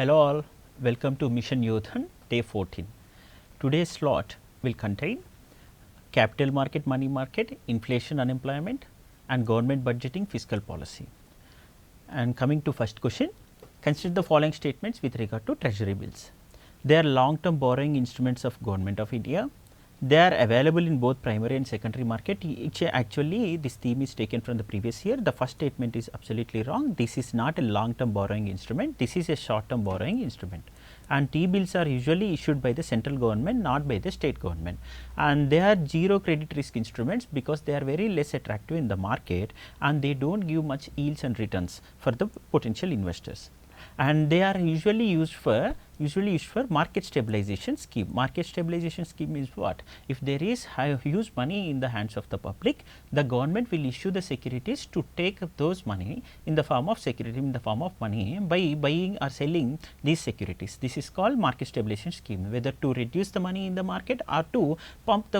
Hello all, welcome to Mission YODHAN day 14. Today's slot will contain capital market, money market, inflation, unemployment and government budgeting, fiscal policy. And coming to first question, consider the following statements with regard to treasury bills. They are long term borrowing instruments of Government of India. They are available in both primary and secondary market. Actually, this theme is taken from the previous year. The first statement is absolutely wrong. This is not a long term borrowing instrument. This is a short term borrowing instrument. And T-bills are usually issued by the central government, not by the state government. And they are zero credit risk instruments because they are very less attractive in the market and they do not give much yields and returns for the potential investors. And they are usually used for market stabilization scheme. Market stabilization scheme means what? If there is huge money in the hands of the public, the government will issue the securities to take those money in the form of security, in the form of money by buying or selling these securities. This is called market stabilization scheme, whether to reduce the money in the market or to pump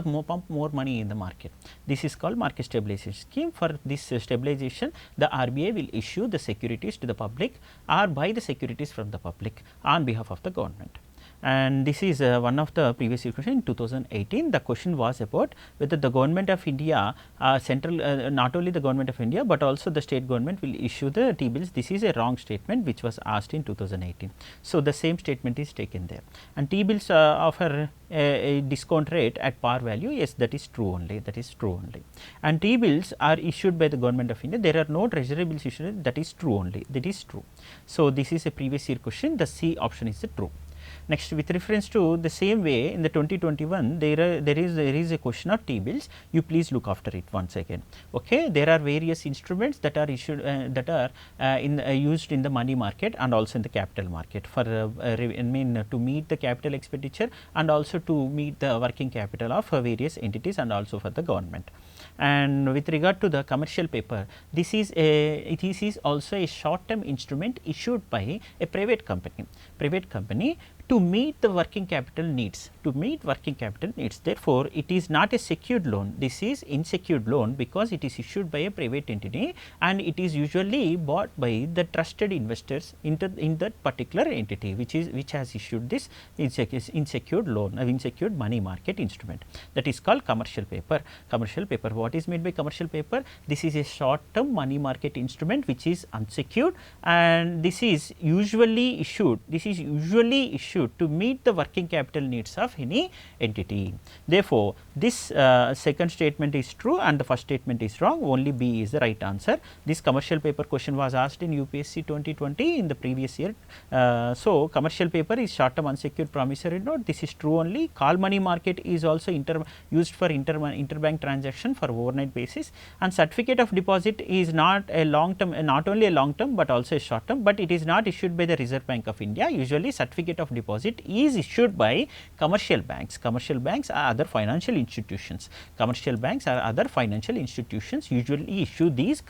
more money in the market. This is called market stabilization scheme. For this stabilization, the RBI will issue the securities to the public or buy the securities from the public on behalf of the government. And this is one of the previous year question in 2018. The question was about whether the government of India, not only the government of India, but also the state government will issue the T-bills. This is a wrong statement which was asked in 2018. So, the same statement is taken there, and T-bills offer a discount rate at par value. Yes, that is true only, that is true only. And T-bills are issued by the government of India. There are no treasury bills issued, that is true only, that is true. So, this is a previous year question, the C option is the true. Next, with reference to the same way in the 2021, there is a question of T-bills. You please look after it once again. Okay, there are various instruments that are issued used in the money market and also in the capital market for to meet the capital expenditure and also to meet the working capital of various entities and also for the government. And with regard to the commercial paper, this is also a short term instrument issued by a private company to meet the working capital needs, Therefore, it is not a secured loan, this is unsecured loan because it is issued by a private entity and it is usually bought by the trusted investors in that particular entity which has issued this unsecured loan, unsecured money market instrument, that is called commercial paper. Commercial paper, what is meant by commercial paper? This is a short term money market instrument which is unsecured, and this is usually issued to meet the working capital needs of any entity. Therefore, this second statement is true and the first statement is wrong, only B is the right answer. This commercial paper question was asked in UPSC 2020 in the previous year. So, commercial paper is short term unsecured promissory note, this is true only. Call money market is also used for interbank transaction for overnight basis, and certificate of deposit is not a long term, not only a long term but also a short term, but it is not issued by the Reserve Bank of India. Usually certificate of deposit is issued by commercial banks. Commercial banks are other financial institutions. Usually issue these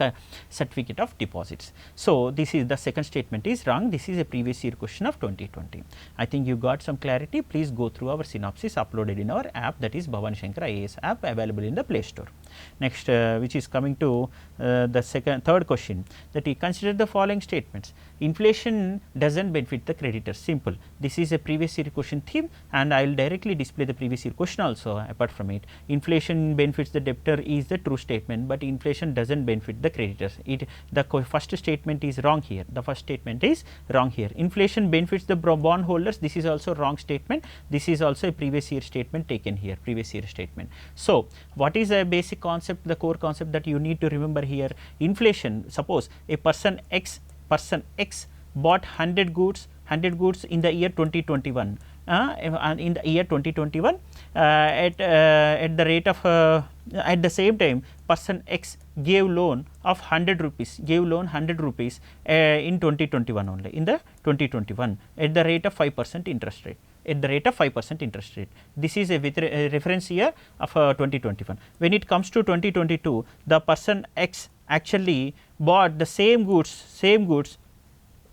certificate of deposits. So, this is the second statement is wrong. This is a previous year question of 2020. I think you got some clarity. Please go through our synopsis uploaded in our app, that is Bhavani Shankar IAS app, available in the Play Store. Next, which is coming to the third question, that we consider the following statements. Inflation does not benefit the creditors. Simple. This is a previous year question theme and I will directly display the previous year question also apart from it. Inflation benefits the debtor is the true statement, but inflation does not benefit the creditors. The first statement is wrong here. Inflation benefits the bond holders. This is also wrong statement. This is also a previous year statement taken here, previous year statement. So, what is a basic concept, the core concept that you need to remember here? Inflation, suppose a person X bought 100 goods in the year 2021, in the year 2021 at the rate of at the same time person X gave loan of 100 rupees, in 2021 only, in the 2021 at the rate of 5% interest rate. This is a with reference year of 2021. When it comes to 2022, the person X actually bought the same goods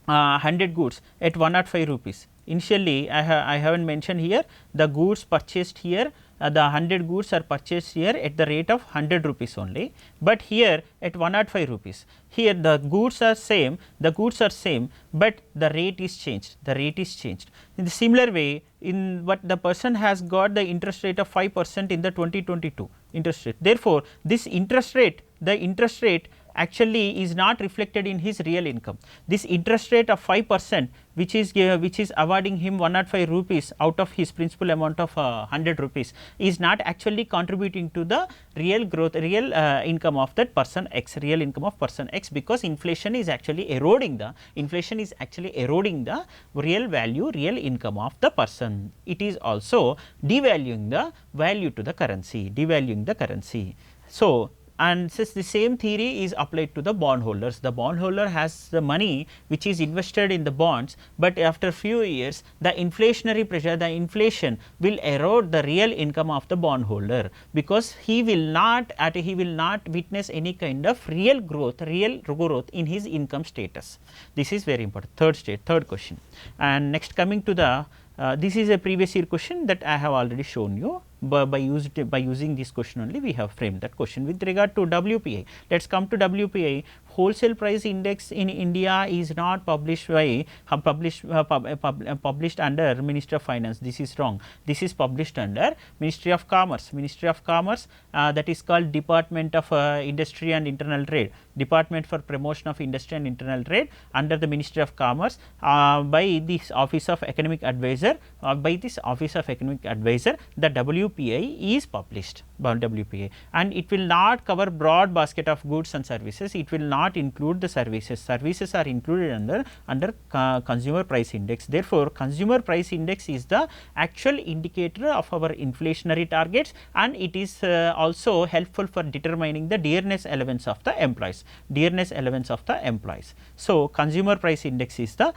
100 goods at 105 rupees. Initially, I haven't mentioned here the goods purchased here the 100 goods are purchased here at the rate of 100 rupees only, but here at 105 rupees. Here the goods are same, but the rate is changed, In the similar way, in what the person has got the interest rate of 5% in the 2022 interest rate. Therefore, this interest rate, actually is not reflected in his real income. This interest rate of 5%, which is awarding him 105 rupees out of his principal amount of 100 rupees, is not actually contributing to the real growth, income of that person X, real income of person X, because inflation is actually eroding the real value, real income of the person. It is also devaluing the value to the currency, So, and since the same theory is applied to the bondholders. The bondholder has the money which is invested in the bonds, but after few years the inflationary pressure, the inflation will erode the real income of the bondholder, because he will not witness any kind of real growth in his income status. This is very important. Third question. And next, coming to the this is a previous year question that I have already shown you. By using this question only, we have framed that question. With regard to WPI, let us come to WPI. Wholesale price index in India is not published published under Ministry of Finance. This is wrong. This is published under Ministry of Commerce. That is called Department of Industry and Internal Trade, Department for Promotion of Industry and Internal Trade, under the Ministry of Commerce, by this Office of Economic Advisor. The WPI is published, WPI, and it will not cover broad basket of goods and services. It will not include the services. Services are included under consumer price index. Therefore, consumer price index is the actual indicator of our inflationary targets, and it is also helpful for determining the dearness allowance of the employees. So, consumer price index is the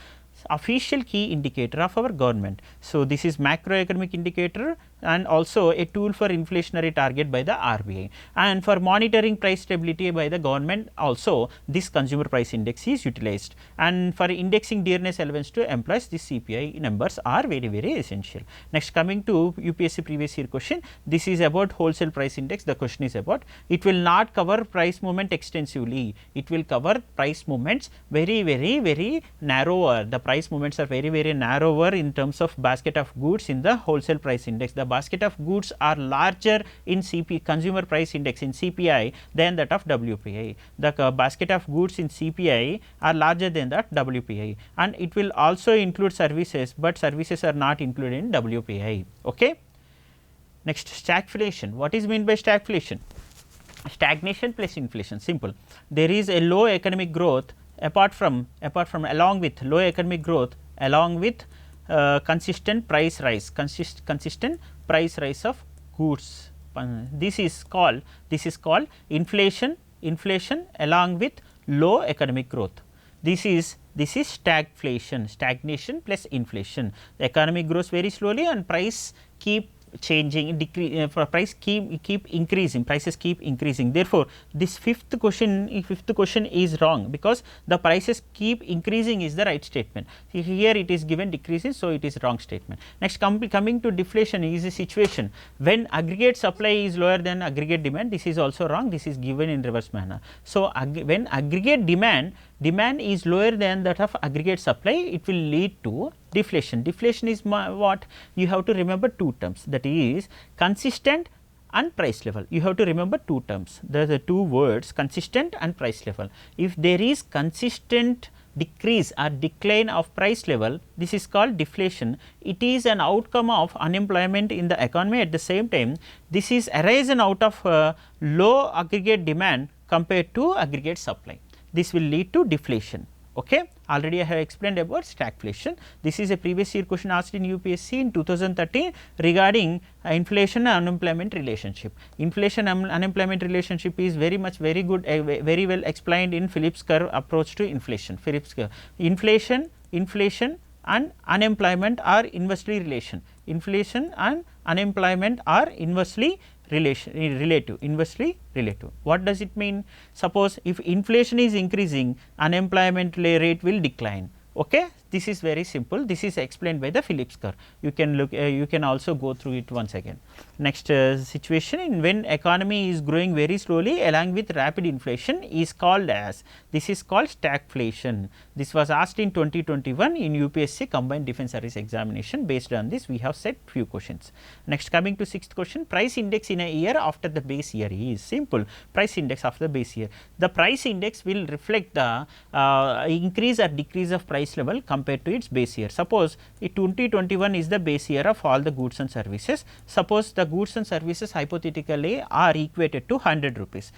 official key indicator of our government. So, this is macroeconomic indicator and also a tool for inflationary target by the RBI, and for monitoring price stability by the government also this consumer price index is utilized, and for indexing dearness allowance to employees, these CPI numbers are very essential. Next, coming to UPSC previous year question, this is about wholesale price index. The question is about, it will not cover price movement extensively, it will cover price movements very narrower. The price movements are very narrower in terms of basket of goods in the wholesale price index. The basket of goods are larger in consumer price index in CPI than that of WPI. The basket of goods in CPI are larger than that WPI, and it will also include services, but services are not included in WPI. Okay. Next, stagflation. What is meant by stagflation? Stagnation plus inflation. Simple. There is a low economic growth along with low economic growth along with consistent price rise, of goods. This is called inflation along with low economic growth. This is stagflation, stagnation plus inflation. The economy grows very slowly and price keep changing, price keep increasing, prices keep increasing. Therefore, this fifth question is wrong, because the prices keep increasing is the right statement. Here it is given decreasing, so it is wrong statement. Next, coming to deflation is a situation when aggregate supply is lower than aggregate demand. This is also wrong. This is given in reverse manner. So, when aggregate demand is lower than that of aggregate supply, it will lead to deflation. Deflation is what? You have to remember two terms, that is consistent and price level. You have to remember two terms. There are the two words, consistent and price level. If there is consistent decrease or decline of price level, this is called deflation. It is an outcome of unemployment in the economy. At the same time, this is arisen out of low aggregate demand compared to aggregate supply. This will lead to deflation. Okay. Already I have explained about stagflation. This is a previous year question asked in UPSC in 2013 regarding inflation and unemployment relationship. Inflation and unemployment relationship is very good, very well explained in Phillips curve approach to inflation. Phillips curve. Inflation and unemployment are inversely relation. Inflation and unemployment are inversely relative. What does it mean? Suppose if inflation is increasing, unemployment rate will decline. Okay, this is very simple. This is explained by the Phillips curve. You can look, you can also go through it once again. Next situation, in when economy is growing very slowly along with rapid inflation is called as, this is called stagflation. This was asked in 2021 in UPSC combined defence service examination. Based on this, we have set few questions. Next, coming to sixth question, price index in a year after the base year is simple. Price index after the base year. The price index will reflect the increase or decrease of price level compared to its base year. Suppose 2021 is the base year of all the goods and services. Suppose the goods and services hypothetically are equated to 100 rupees.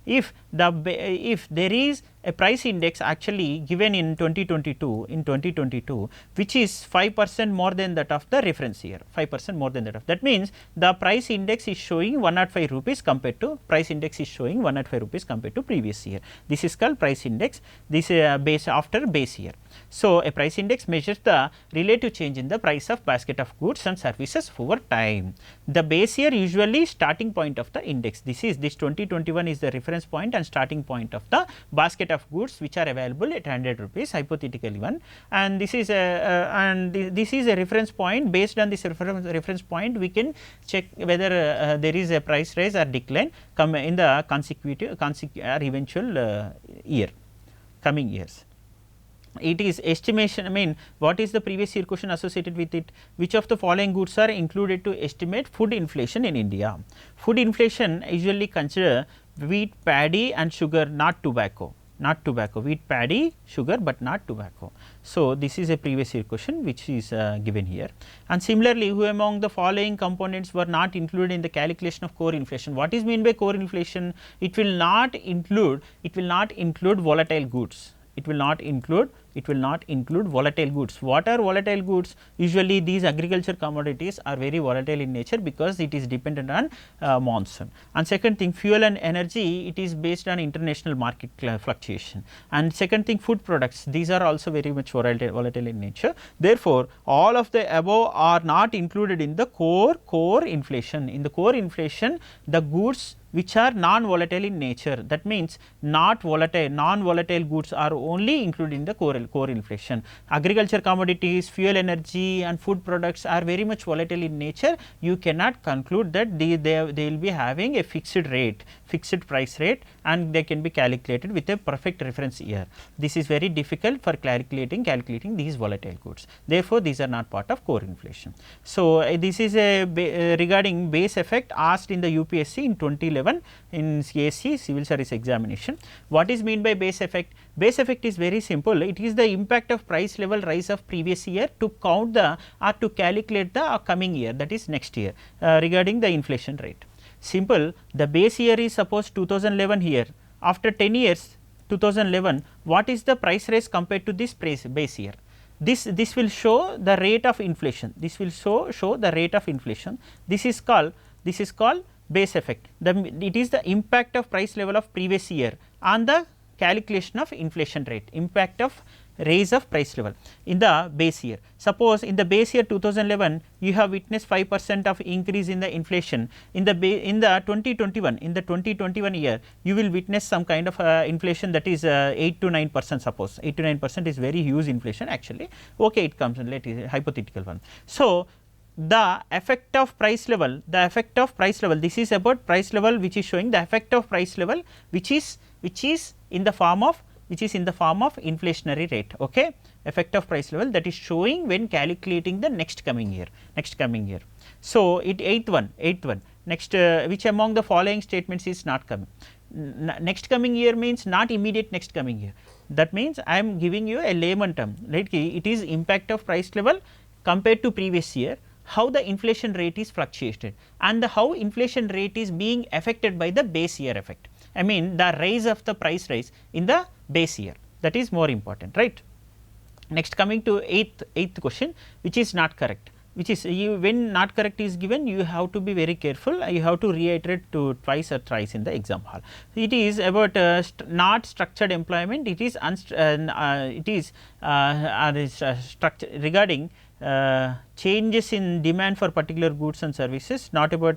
If there is a price index actually given in 2022, which is 5% more than that of the reference year, 5% more than that of, that means the price index is showing 105 rupees compared to price index is showing 105 rupees compared to previous year. This is called price index. This base after base year. So, a price index measures the relative change in the price of basket of goods and services over time. The base year usually starting point of the index. This 2021 is the reference point and starting point of the basket of goods which are available at 100 rupees hypothetically one, and this is a reference point. Based on this reference point, we can check whether there is a price rise or decline come in the consecutive or eventual year, coming years. It is estimation, I mean what is the previous year question associated with it? Which of the following goods are included to estimate food inflation in India? Food inflation usually consider wheat, paddy and sugar, not tobacco. Wheat, paddy, sugar, but not tobacco. So, this is a previous year question which is given here. And similarly, who among the following components were not included in the calculation of core inflation? What is meant by core inflation? It will not include volatile goods. It will not include volatile goods. What are volatile goods? Usually these agriculture commodities are very volatile in nature because it is dependent on monsoon. And second thing, fuel and energy, it is based on international market fluctuation. And second thing, food products, these are also very much volatile in nature. Therefore, all of the above are not included in the core inflation. In the core inflation, the goods which are non-volatile in nature, that means non-volatile goods are only included in the core inflation. Agriculture commodities, fuel, energy and food products are very much volatile in nature. You cannot conclude that they will be having a fixed price rate, and they can be calculated with a perfect reference year. This is very difficult for calculating these volatile goods. Therefore, these are not part of core inflation. So, this is regarding base effect asked in the UPSC in 2011 in CSC civil service examination. What is mean by base effect? Base effect is very simple. It is the impact of price level rise of previous year to count the or to calculate the coming year, that is next year, regarding the inflation rate. Simple, the base year is suppose 2011 here. After 10 years 2011, what is the price rise compared to this base year? This will show the rate of inflation. This will show the rate of inflation. This is called base effect. It is the impact of price level of previous year on the calculation of inflation rate, impact of raise of price level in the base year. Suppose in the base year 2011, you have witnessed 5% of increase in the inflation. In the 2021 year, you will witness some kind of inflation, that is 8 to 9%. Suppose 8 to 9% is very huge inflation actually. Okay, it comes in later hypothetical one. So, the effect of price level, this is about price level which is showing the effect of price level which is in the form of inflationary rate. Okay, effect of price level that is showing when calculating the next coming year. So, eighth one next, which among the following statements is not coming? Next coming year means not immediate next coming year. That means I am giving you a layman term, right? It is impact of price level compared to previous year, how the inflation rate is fluctuated and how inflation rate is being affected by the base year effect. I mean the rise of the price rise in the base year, that is more important, right. Next, coming to eighth question, which is not correct, which is when not correct is given, you have to be very careful, you have to reiterate to twice or thrice in the exam hall. It is about not structured employment, it is regarding changes in demand for particular goods and services, not about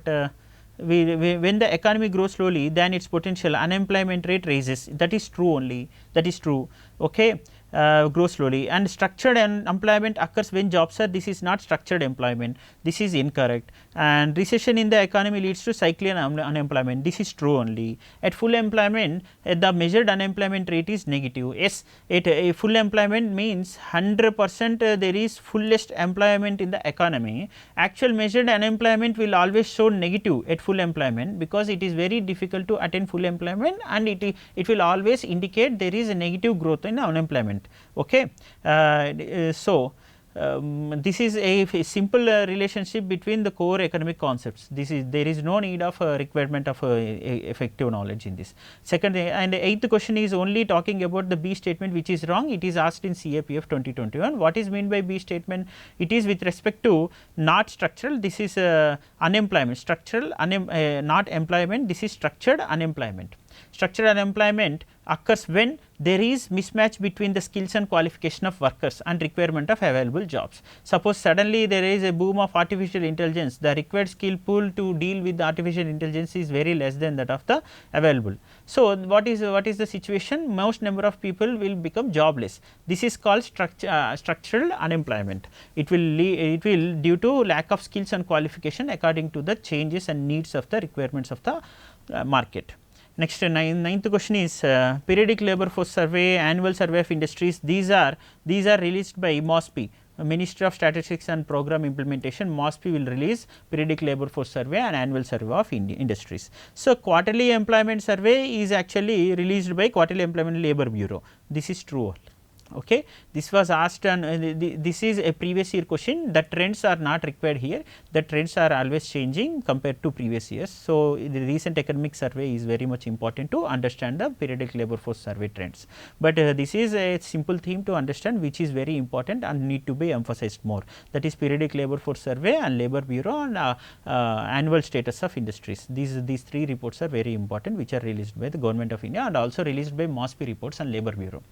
when the economy grows slowly, then its potential unemployment rate raises. That is true only, that is true. Okay. grows slowly, and structured unemployment occurs when jobs are, this is not structured employment, this is incorrect, and recession in the economy leads to cyclical unemployment, this is true only. At full employment the measured unemployment rate is negative. Yes, a full employment means 100% there is fullest employment in the economy. Actual measured unemployment will always show negative at full employment, because it is very difficult to attain full employment, and it will always indicate there is a negative growth in unemployment. Okay. So, this is a simple relationship between the core economic concepts. This is, there is no need of requirement of effective knowledge in this. Second, and eighth question is only talking about the B statement, which is wrong. It is asked in CAPF 2021. What is meant by B statement? It is with respect to not structural, this is unemployment, structural not employment, this is structured unemployment. Structured unemployment occurs when there is mismatch between the skills and qualification of workers and requirement of available jobs. Suppose suddenly there is a boom of artificial intelligence, the required skill pool to deal with the artificial intelligence is very less than that of the available. So, what is the situation? Most number of people will become jobless. This is called structural unemployment. It will due to lack of skills and qualification according to the changes and needs of the requirements of the market. Next, ninth question is periodic labor force survey, annual survey of industries. These are released by MOSPI, Ministry of Statistics and Program Implementation. MOSPI will release periodic labor force survey and annual survey of industries. So, quarterly employment survey is actually released by Quarterly Employment Labor Bureau. This is true. Okay. This was asked, and this is a previous year question. The trends are not required here, the trends are always changing compared to previous years. So, the recent economic survey is very much important to understand the periodic labor force survey trends, but this is a simple theme to understand, which is very important and need to be emphasized more, that is periodic labor force survey and labor bureau and annual status of industries. These three reports are very important, which are released by the Government of India and also released by MOSPI reports and labor bureau.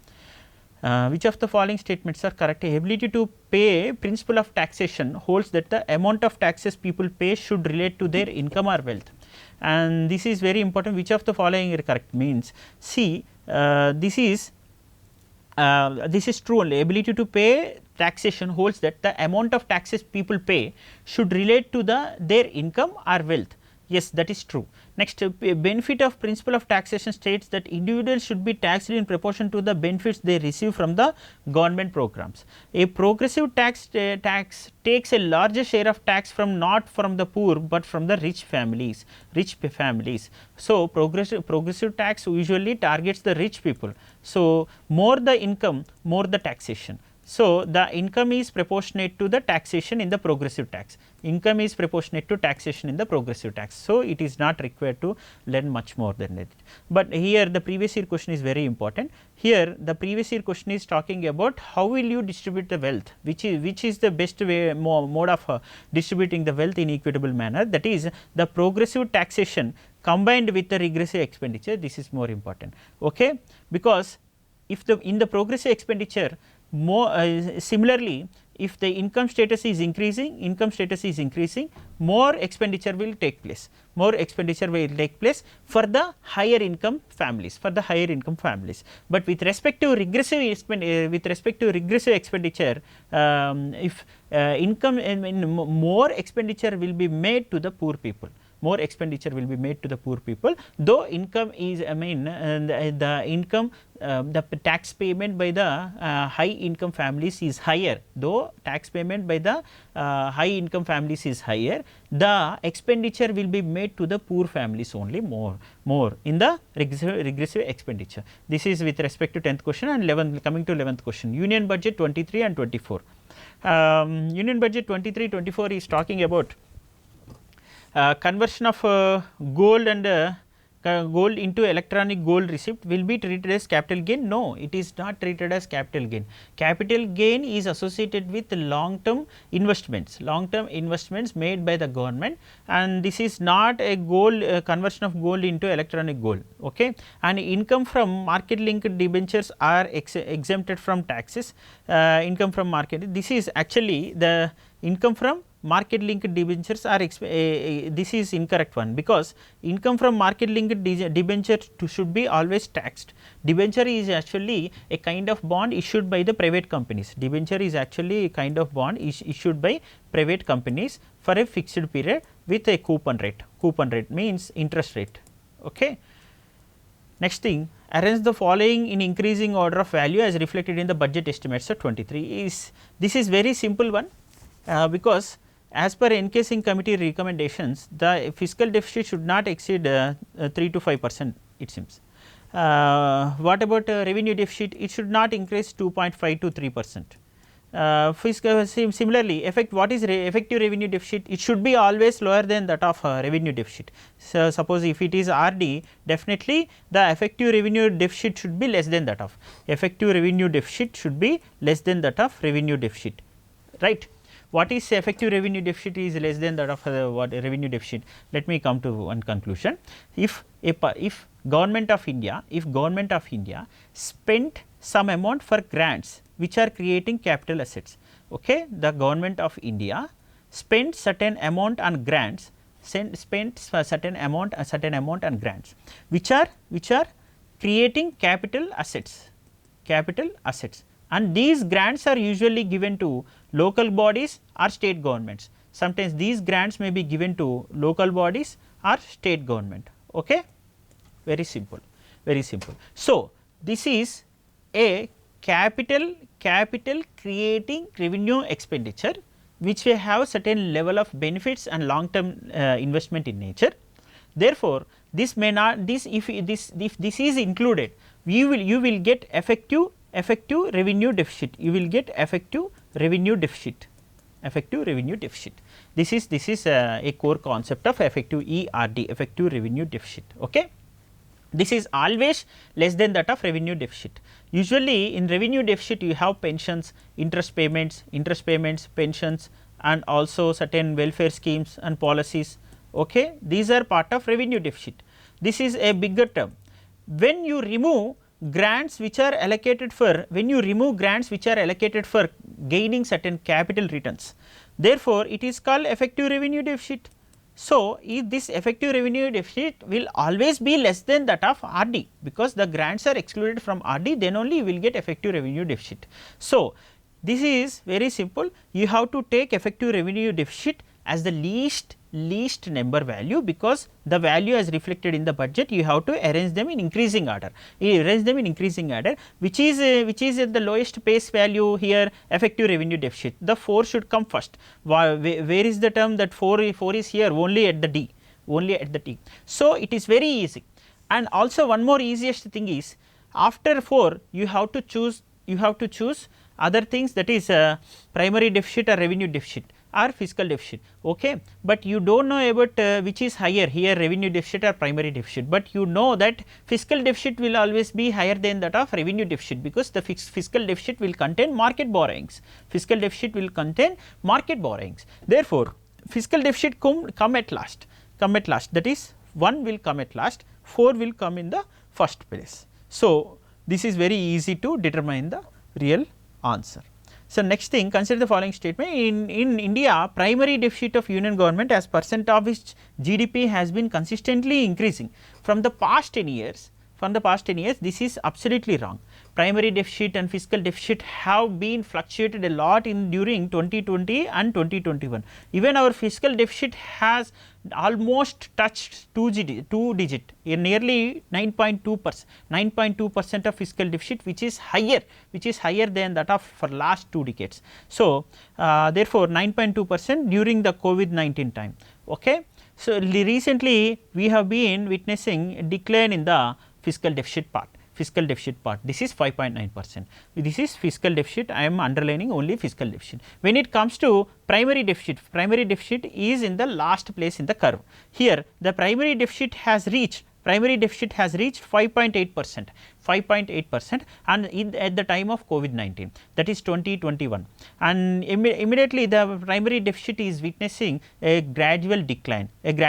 Which of the following statements are correct? Ability to pay principle of taxation holds that the amount of taxes people pay should relate to their income or wealth, and this is very important. Which of the following are correct means, see, this is true only. Ability to pay taxation holds that the amount of taxes people pay should relate to their income or wealth. Yes, that is true. Next, benefit of principle of taxation states that individuals should be taxed in proportion to the benefits they receive from the government programs. A progressive tax takes a larger share of tax from not from the poor, but from the rich families. So, progressive tax usually targets the rich people. So, more the income, more the taxation. So, the income is proportionate to the taxation in the progressive tax. Income is proportionate to taxation in the progressive tax. So, it is not required to learn much more than that. But here the previous year question is very important. Here the previous year question is talking about how will you distribute the wealth, which is the best way mode of distributing the wealth in equitable manner, that is the progressive taxation combined with the regressive expenditure. This is more important. Okay, because if in the progressive expenditure, more similarly, if the income status is increasing, more expenditure will take place. For the higher income families, but with respect to regressive expenditure, if income more expenditure will be made to the poor people. Though income is, the income, the tax payment by the high income families is higher, though tax payment by the high income families is higher, the expenditure will be made to the poor families only more in the regressive expenditure. This is with respect to 10th question. And 11th, coming to 11th question, Union Budget 23 and 24. Union Budget 23-24 is talking about conversion of gold and gold into electronic gold receipt will be treated as capital gain. No, it is not treated as capital gain. Capital gain is associated with long term investments made by the government, and this is not a gold conversion of gold into electronic gold. Okay, and income from market linked debentures are exempted from taxes. Income from market, this is actually the income from market linked debentures are this is incorrect one, because income from market linked debenture should be always taxed. Debenture is actually a kind of bond issued by the private companies. Debenture is actually a kind of bond issued by private companies for a fixed period with a coupon rate. Coupon rate means interest rate. Okay. Next thing, arrange the following in increasing order of value as reflected in the budget estimates of 23 is, this is very simple one, because as per encasing committee recommendations, the fiscal deficit should not exceed 3 to 5% it seems. What about revenue deficit? It should not increase 2.5 to 3%. Fiscal similarly, what is effective revenue deficit? It should be always lower than that of revenue deficit. So, suppose if it is RD, definitely the effective revenue deficit should be less than that of effective revenue deficit should be less than that of revenue deficit, right. What is effective revenue deficit is less than that of what revenue deficit? Let me come to one conclusion. If government of India, spent some amount for grants which are creating capital assets, okay, the government of India spent certain amount on grants, spent certain amount on grants which are creating capital assets, and these grants are usually given to local bodies or state governments. Sometimes these grants may be given to local bodies or state government. Okay, very simple, very simple. So, this is a capital creating revenue expenditure which may have certain level of benefits and long term investment in nature. Therefore, this may not if this is included, you will get effective revenue deficit, you will get effective revenue deficit. This is a core concept of effective ERD, effective revenue deficit. Okay. This is always less than that of revenue deficit. Usually in revenue deficit you have pensions, interest payments, pensions, and also certain welfare schemes and policies. Okay. These are part of revenue deficit. This is a bigger term. When you remove grants which are allocated for, gaining certain capital returns, therefore, it is called effective revenue deficit. So, if this effective revenue deficit will always be less than that of RD, because the grants are excluded from RD, then only you will get effective revenue deficit. So, this is very simple, you have to take effective revenue deficit as the least number value, because the value as reflected in the budget you have to arrange them in increasing order, which is at the lowest base value here, effective revenue deficit. The 4 should come first. Where is the term that 4 is here? Only at the D, So, it is very easy. And also one more easiest thing is, after 4 you have to choose other things, that is primary deficit or revenue deficit or fiscal deficit. Okay. But you do not know about which is higher here, revenue deficit or primary deficit, but you know that fiscal deficit will always be higher than that of revenue deficit, because the fiscal deficit will contain market borrowings. Therefore, fiscal deficit come at last, that is 1 will come at last, 4 will come in the first place. So, this is very easy to determine the real answer. So, next thing, consider the following statement. In India, primary deficit of union government as percent of its GDP has been consistently increasing from the past 10 years. This is absolutely wrong. Primary deficit and fiscal deficit have been fluctuated a lot during 2020 and 2021. Even our fiscal deficit has almost touched 2 digit, nearly 9.2% of fiscal deficit, which is higher than that of for last 2 decades. So, therefore, 9.2% during the COVID-19 time. Okay. So, recently we have been witnessing a decline in the fiscal deficit part. This is 5.9%. This is fiscal deficit. I am underlining only fiscal deficit. When it comes to primary deficit is in the last place in the curve. Here the primary deficit has reached 5.8%, and at the time of COVID-19, that is 2021, and immediately the primary deficit is witnessing a gradual decline in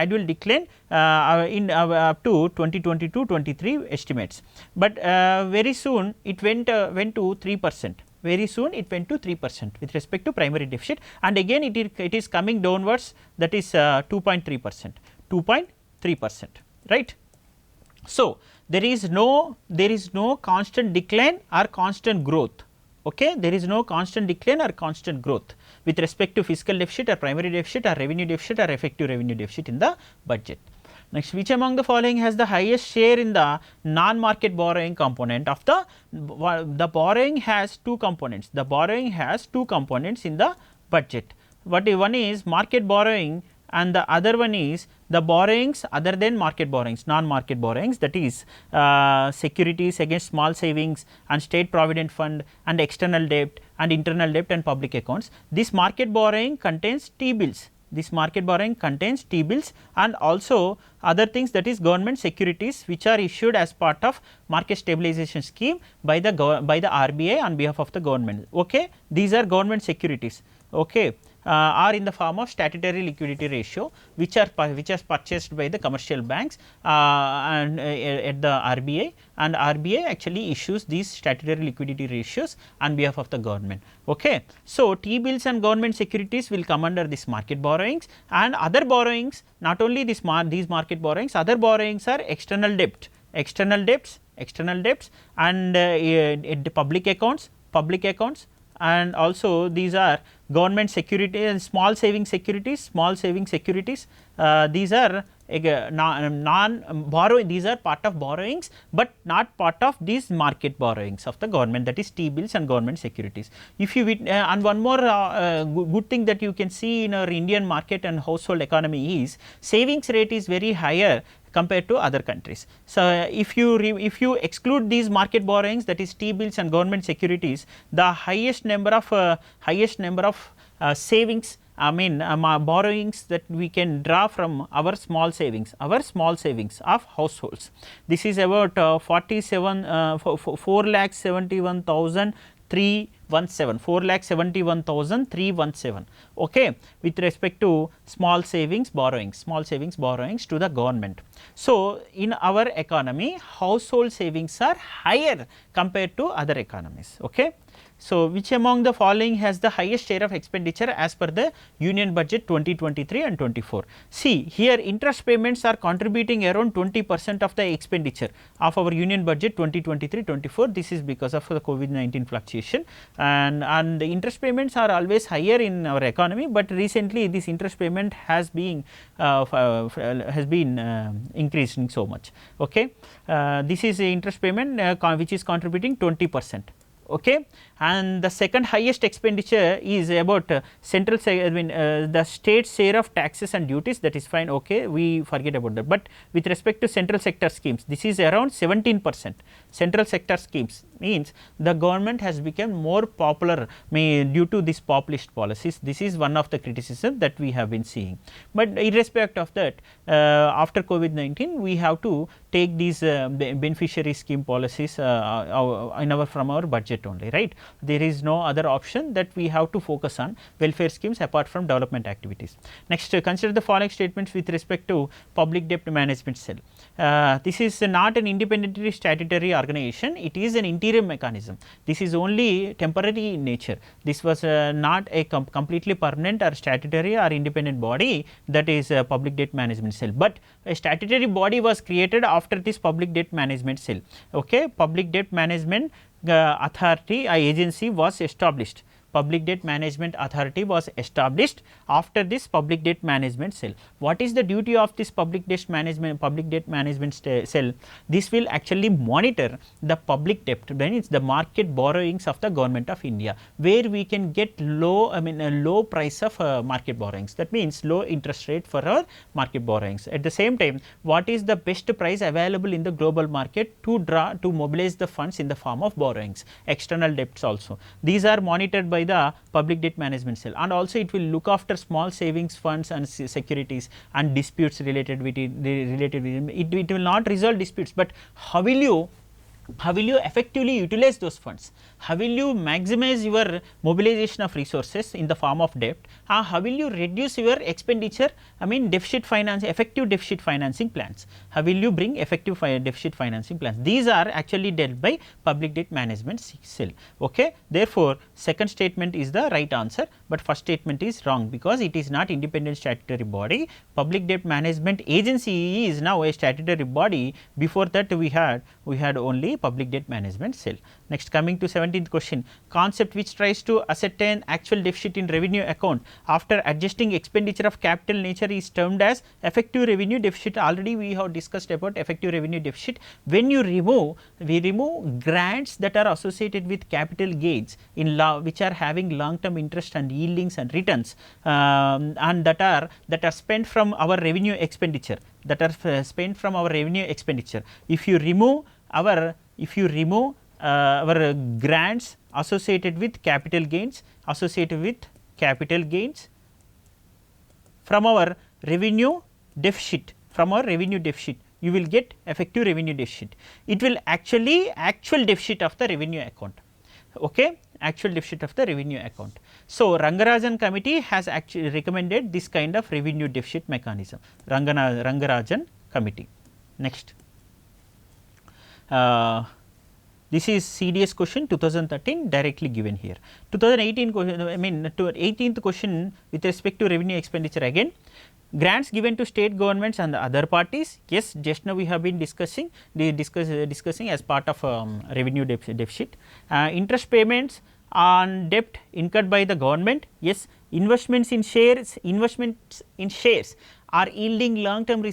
up to 2022-23 estimates, but very soon it went to 3%. very soon it went to 3% with respect to primary deficit, and again it is coming downwards, that is 2.3%, 2.3%, right. So, there is no constant decline or constant growth, okay. There is no constant decline or constant growth with respect to fiscal deficit or primary deficit or revenue deficit or effective revenue deficit in the budget. Next, which among the following has the highest share in the non-market borrowing component of the borrowing has two components. The borrowing has two components in the budget. One is market borrowing and the other one is the borrowings other than market borrowings, non-market borrowings, that is securities against small savings and state provident fund and external debt and internal debt and public accounts. This market borrowing contains T-bills. This market borrowing contains T-bills and also other things, that is government securities which are issued as part of market stabilization scheme by the RBI on behalf of the government. Okay. These are government securities, okay, are in the form of statutory liquidity ratio which are purchased by the commercial banks and at the RBI, and RBI actually issues these statutory liquidity ratios on behalf of the government. Okay. So, T-bills and government securities will come under this market borrowings, and other borrowings, not only these market borrowings, other borrowings are external debt, external debts and public accounts, and also these are government security and small saving securities, these are non-borrowing, these are part of borrowings, but not part of these market borrowings of the government, that is T-bills and government securities. If you and one more good thing that you can see in our Indian market and household economy is savings rate is very higher compared to other countries. So, if you exclude these market borrowings, that is T-bills and government securities, the highest number of savings, I mean borrowings that we can draw from our small savings of households. This is about 4,71,317, okay, with respect to small savings borrowings to the government. So, in our economy household savings are higher compared to other economies, okay. So, which among the following has the highest share of expenditure as per the Union Budget 2023 and 24? See, here interest payments are contributing around 20% of the expenditure of our Union Budget 2023-24. This is because of the COVID-19 fluctuation, and the interest payments are always higher in our economy, but recently this interest payment has been increasing so much, okay. This is the interest payment which is contributing 20%. Okay. And the second highest expenditure is about the state share of taxes and duties, that is fine, okay, we forget about that. But with respect to central sector schemes, this is around 17%. Central sector schemes means the government has become more popular due to this populist policies. This is one of the criticism that we have been seeing. But irrespective of that, after COVID-19 we have to take these beneficiary scheme policies from our budget only, right. There is no other option that we have to focus on welfare schemes apart from development activities. Next, consider the following statements with respect to public debt management cell. This is not an independently statutory organization, it is an interim mechanism. This is only temporary in nature. This was not a completely permanent or statutory or independent body, that is public debt management cell, but a statutory body was created after this public debt management cell, okay. Public debt management authority agency was established. Public debt management authority was established after this public debt management cell. What is the duty of this public debt management cell? This will actually monitor the public debt, then it is the market borrowings of the government of India, where we can get low price of market borrowings, that means low interest rate for our market borrowings. At the same time, what is the best price available in the global market to mobilize the funds in the form of borrowings, external debts also. These are monitored by the public debt management cell, and also it will look after small savings funds and securities and disputes related with it. It will not resolve disputes, but how will you effectively utilize those funds? how will you maximize your mobilization of resources in the form of debt, how will you reduce your expenditure, I mean deficit finance, effective deficit financing plans, how will you bring effective deficit financing plans. These are actually dealt by public debt management cell. Okay. Therefore, second statement is the right answer, but first statement is wrong because it is not independent statutory body. Public debt management agency is now a statutory body. Before that we had only public debt management cell. Next, coming to 17th question, concept which tries to ascertain actual deficit in revenue account after adjusting expenditure of capital nature is termed as effective revenue deficit. Already we have discussed about effective revenue deficit. When you remove, we remove grants that are associated with capital gains in law, which are having long term interest and yieldings and returns, and that are spent from our revenue expenditure, If you remove our grants associated with capital gains, from our revenue deficit, you will get effective revenue deficit. It will actually actual deficit of the revenue account. Okay, actual deficit of the revenue account. So, Rangarajan committee has actually recommended this kind of revenue deficit mechanism, Rangarajan committee. Next, this is CDS question 2013 directly given here. 2018 question, I mean 18th question with respect to revenue expenditure again. Grants given to state governments and the other parties, yes, just now we have been discussing as part of revenue deficit. Interest payments on debt incurred by the government, yes. Investments in shares are yielding long term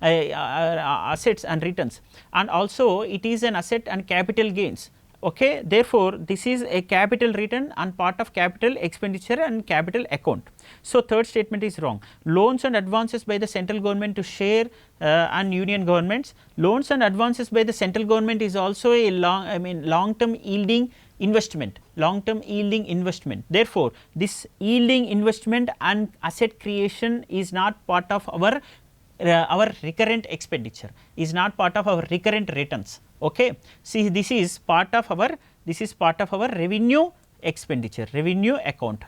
assets and returns, and also it is an asset and capital gains. Okay. Therefore, this is a capital return and part of capital expenditure and capital account. So, third statement is wrong. Loans and advances by the central government to share and union governments, loans and advances by the central government is also a long term yielding investment, Therefore, this yielding investment and asset creation is not part of our recurrent expenditure, is not part of our recurrent returns. Okay. See, this is part of our revenue expenditure, revenue account.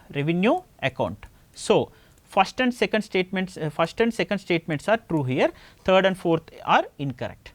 So, first and second statements are true here, third and fourth are incorrect.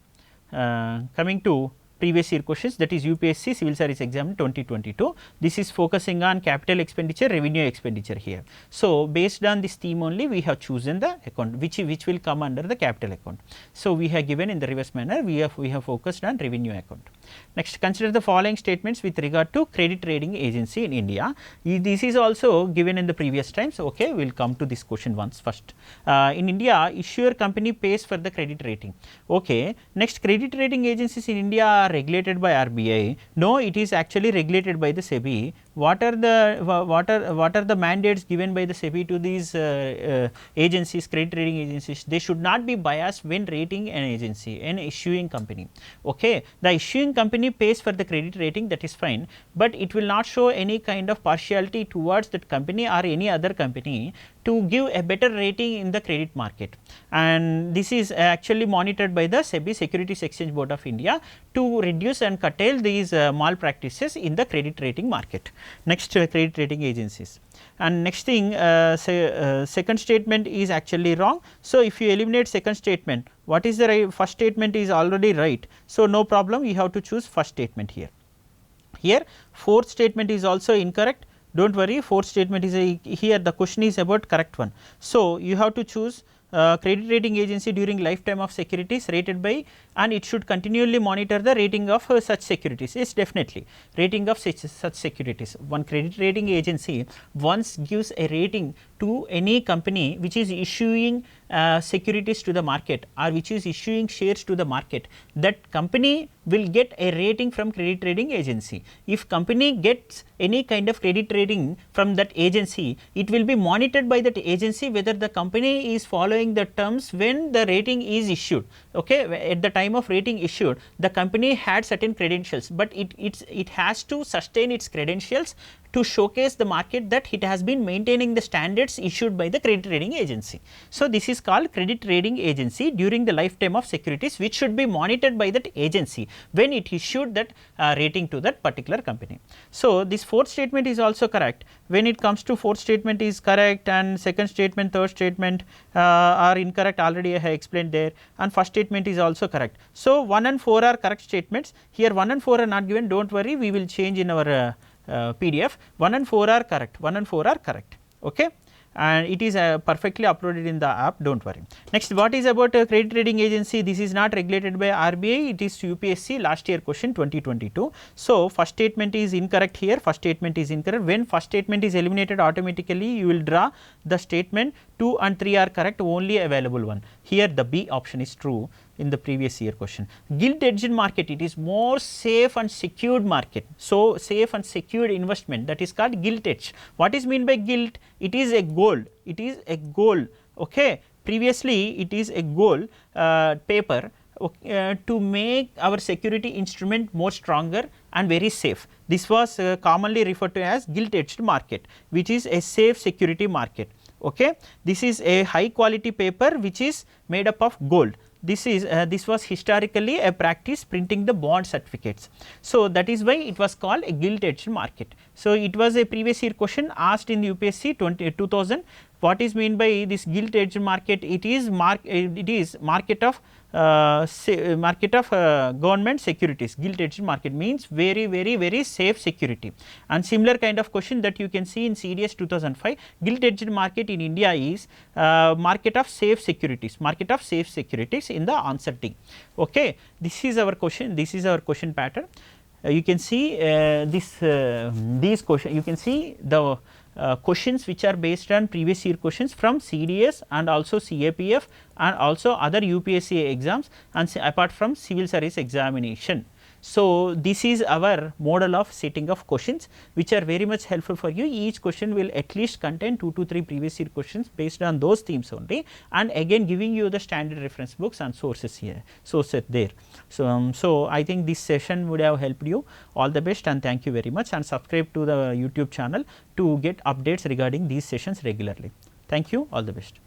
Coming to previous year questions, that is UPSC Civil Service Exam 2022. This is focusing on capital expenditure, revenue expenditure here. So, based on this theme only we have chosen the account which will come under the capital account. So, we have given in the reverse manner, we have focused on revenue account. Next, consider the following statements with regard to credit rating agency in India. This is also given in the previous times. Okay, we will come to this question once first. In India, issuer company pays for the credit rating. Okay. Next, credit rating agencies in India are regulated by RBI. No, it is actually regulated by the SEBI. What are the mandates given by the SEBI to these agencies, credit rating agencies? They should not be biased when rating an agency, an issuing company. Okay. The issuing company pays for the credit rating, that is fine, but it will not show any kind of partiality towards that company or any other company to give a better rating in the credit market, and this is actually monitored by the SEBI, Securities Exchange Board of India, to reduce and curtail these malpractices in the credit rating market. Next, credit rating agencies. And next thing, second statement is actually wrong. So, if you eliminate second statement, what is the right? First statement is already right. So, no problem, you have to choose first statement here. Here fourth statement is also incorrect. Do not worry, fourth statement is here the question is about correct one. So, you have to choose credit rating agency during lifetime of securities rated by, and it should continually monitor the rating of such securities. Yes, definitely rating of such securities. One credit rating agency once gives a rating to any company which is issuing securities to the market or which is issuing shares to the market, that company will get a rating from credit rating agency. If company gets any kind of credit rating from that agency, it will be monitored by that agency whether the company is following the terms when the rating is issued. Okay. At the time of rating issued, the company had certain credentials, but it has to sustain its credentials to showcase the market that it has been maintaining the standards issued by the credit rating agency. So, this is called credit rating agency during the lifetime of securities, which should be monitored by that agency when it issued that rating to that particular company. So, this fourth statement is also correct. When it comes to fourth statement is correct, and second statement, third statement are incorrect, already I have explained there, and first statement is also correct. So, 1 and 4 are correct statements. Here 1 and 4 are not given, do not worry, we will change in our PDF. 1 and 4 are correct, 1 and 4 are correct, okay, and it is perfectly uploaded in the app, do not worry. Next, what is about credit rating agency? This is not regulated by RBI, it is UPSC last year question 2022. So, first statement is incorrect here, first statement is incorrect. When first statement is eliminated, automatically you will draw the statement 2 and 3 are correct, only available one. Here the B option is true in the previous year question. Gilt-edged market, it is more safe and secured market. So, safe and secured investment, that is called gilt-edged. What is mean by gilt? It is a gold, it is a gold, okay. Previously it is a gold paper to make our security instrument more stronger and very safe. This was commonly referred to as gilt-edged market, which is a safe security market, okay. This is a high quality paper which is made up of gold. This is this was historically a practice printing the bond certificates. So, that is why it was called a gilt-edged market. So, it was a previous year question asked in the UPSC 2000. What is mean by this gilt-edged market? It is market of government securities. Gilt-edged market means very safe security. And similar kind of question that you can see in CDS 2005, gilt-edged market in India is market of safe securities, market of safe securities in the answer D, okay. This is our question, this is our question pattern. You can see these questions, you can see the questions which are based on previous year questions from CDS and also CAPF and also other UPSC exams, and apart from civil service examination. So, this is our model of setting of questions which are very much helpful for you. Each question will at least contain 2 to 3 previous year questions based on those themes only, and again giving you the standard reference books and sources here, sources there. So, I think this session would have helped you. All the best and thank you very much, and subscribe to the YouTube channel to get updates regarding these sessions regularly. Thank you, all the best.